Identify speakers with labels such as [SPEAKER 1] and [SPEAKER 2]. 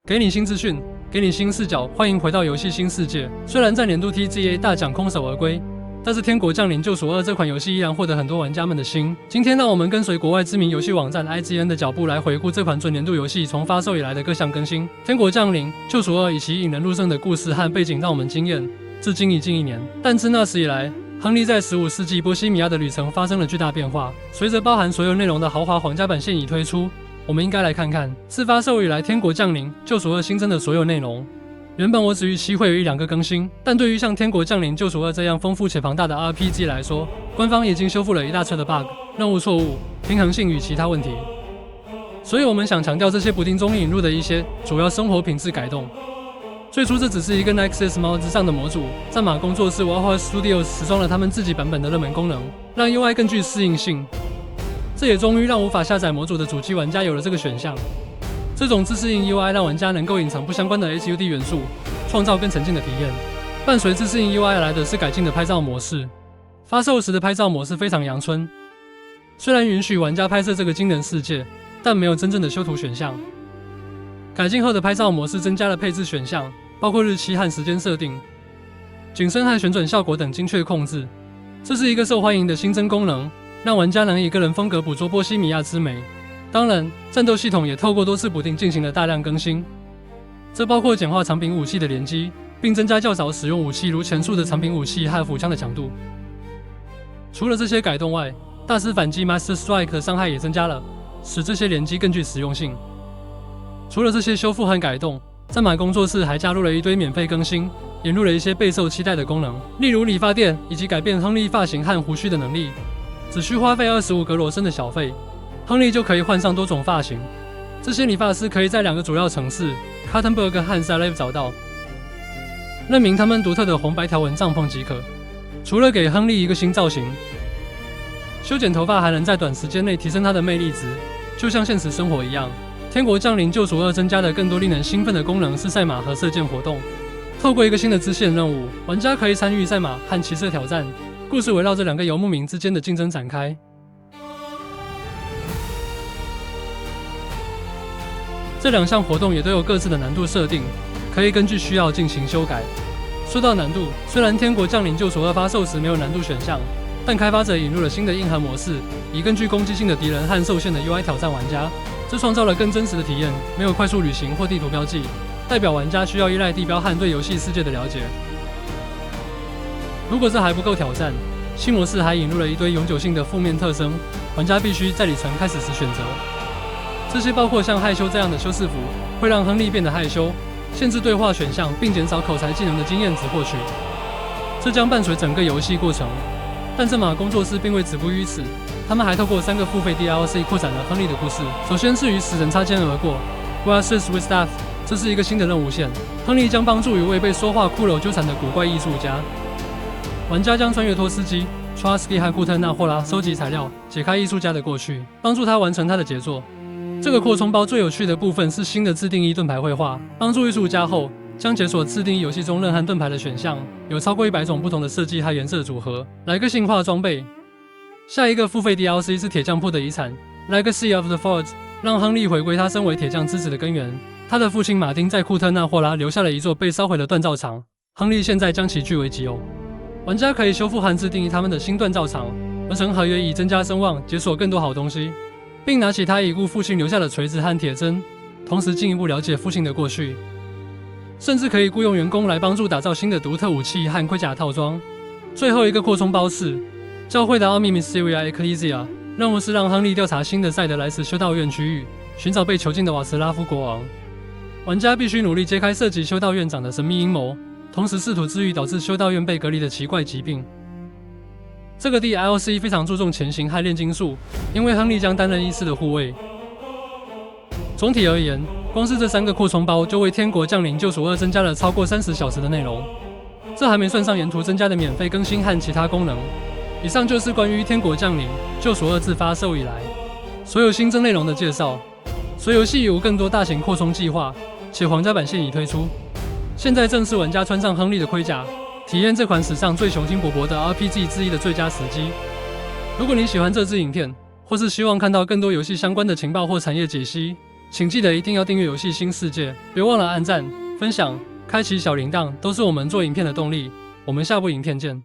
[SPEAKER 1] 给你新资讯，给你新视角，欢迎回到游戏新世界。虽然在年度 TGA 大奖空手而归，但是《天国降临：救赎2》这款游戏依然获得很多玩家们的心。今天让我们跟随国外知名游戏网站 IGN 的脚步来回顾这款准年度游戏从发售以来的各项更新。《天国降临：救赎2》以其引人入胜的故事和背景让我们惊艳，至今已近1年。但自那时以来，亨利在15世纪波西米亚的旅程发生了巨大变化。随着包含所有内容的豪华皇家版现已推出，我们应该来看看自发售以来《天国降临：救赎2》新增的所有内容。原本我只预期会有1-2个更新，但对于像《天国降临：救赎2》这样丰富且庞大的 RPG 来说，官方已经修复了一大串的 bug、任务错误、平衡性与其他问题。所以我们想强调这些补丁中引入的一些主要生活品质改动。最初这只是一个 Nexus 猫之上的模组，战马工作室 Warhol Studios 实装了他们自己版本的热门功能，让 UI 更具适应性。这也终于让无法下载模组的主机玩家有了这个选项。这种自适应 UI 让玩家能够隐藏不相关的 HUD 元素，创造更沉浸的体验。伴随自适应 UI 而来的是改进的拍照模式。发售时的拍照模式非常阳春，虽然允许玩家拍摄这个惊人世界，但没有真正的修图选项。改进后的拍照模式增加了配置选项，包括日期和时间设定、景深和旋转效果等精确控制。这是一个受欢迎的新增功能，让玩家能以个人风格捕捉波西米亚之美。当然，战斗系统也透过多次补丁进行了大量更新，这包括简化长柄武器的连击，并增加较少使用武器如前述的长柄武器和斧枪的强度。除了这些改动外，大师反击 Master Strike 的伤害也增加了，使这些连击更具实用性。除了这些修复和改动，战马工作室还加入了一堆免费更新，引入了一些备受期待的功能，例如理发店以及改变亨利发型和胡须的能力。只需花费25格罗森的小费，亨利就可以换上多种发型。这些理发师可以在2个主要城市 Cottonburg 和 Salem 找到，任命他们独特的红白条纹帐篷即可。除了给亨利一个新造型，修剪头发还能在短时间内提升他的魅力值，就像现实生活一样。《天国降临：救赎2》增加了更多令人兴奋的功能，是赛马和射箭活动。透过一个新的支线任务，玩家可以参与赛马和骑射挑战。故事围绕这2个游牧民之间的竞争展开。这2项活动也都有各自的难度设定，可以根据需要进行修改。说到难度，虽然《天国降临：救赎2》发售时没有难度选项，但开发者引入了新的硬核模式，以更具攻击性的敌人和受限的 UI 挑战玩家。这创造了更真实的体验，没有快速旅行或地图标记，代表玩家需要依赖地标和对游戏世界的了解。如果这还不够挑战，新模式还引入了一堆永久性的负面特征，玩家必须在旅程开始时选择。这些包括像害羞这样的修饰符，会让亨利变得害羞，限制对话选项，并减少口才技能的经验值获取。这将伴随整个游戏过程。但战马工作室并未止步于此，他们还透过3个付费 DLC 扩展了亨利的故事。首先是与死神擦肩而过 Versus with Death， 这是一个新的任务线，亨利将帮助与未被说话骷髅纠缠的古怪艺术家。玩家将穿越托斯基、Trotsky 和库特纳霍拉，收集材料，解开艺术家的过去，帮助他完成他的杰作。这个扩充包最有趣的部分是新的自定义盾牌绘画，帮助艺术家后将解锁自定义游戏中任和盾牌的选项，有超过100种不同的设计和颜色组合，来个性化装备。下一个付费 DLC 是铁匠铺的遗产 Legacy of the Forge， 让亨利回归他身为铁匠之子的根源。他的父亲马丁在库特纳霍拉留下了一座被烧毁的锻造厂，亨利现在将其据为己有。玩家可以修复和自定义他们的新锻造厂，完成合约以增加声望，解锁更多好东西，并拿起他已故父亲留下的锤子和铁针，同时进一步了解父亲的过去。甚至可以雇佣员工来帮助打造新的独特武器和盔甲套装。最后一个扩充包是教会的奥秘 Mysteria Ecclesia， 任务是让亨利调查新的塞德莱斯修道院区域，寻找被囚禁的瓦茨拉夫国王。玩家必须努力揭开涉及修道院长的神秘阴谋，同时试图治愈导致修道院被隔离的奇怪疾病。这个 DLC 非常注重潜行和炼金术，因为亨利将担任医师的护卫。总体而言，光是这3个扩充包就为《天国降临：救赎2》增加了超过30小时的内容，这还没算上沿途增加的免费更新和其他功能。以上就是关于《天国降临：救赎2》自发售以来所有新增内容的介绍。随游戏有更多大型扩充计划，且皇家版现已推出，现在正是玩家穿上亨利的盔甲，体验这款史上最雄心勃勃的 RPG 之一的最佳时机。如果你喜欢这支影片，或是希望看到更多游戏相关的情报或产业解析，请记得一定要订阅游戏新世界，别忘了按赞、分享、开启小铃铛，都是我们做影片的动力。我们下部影片见。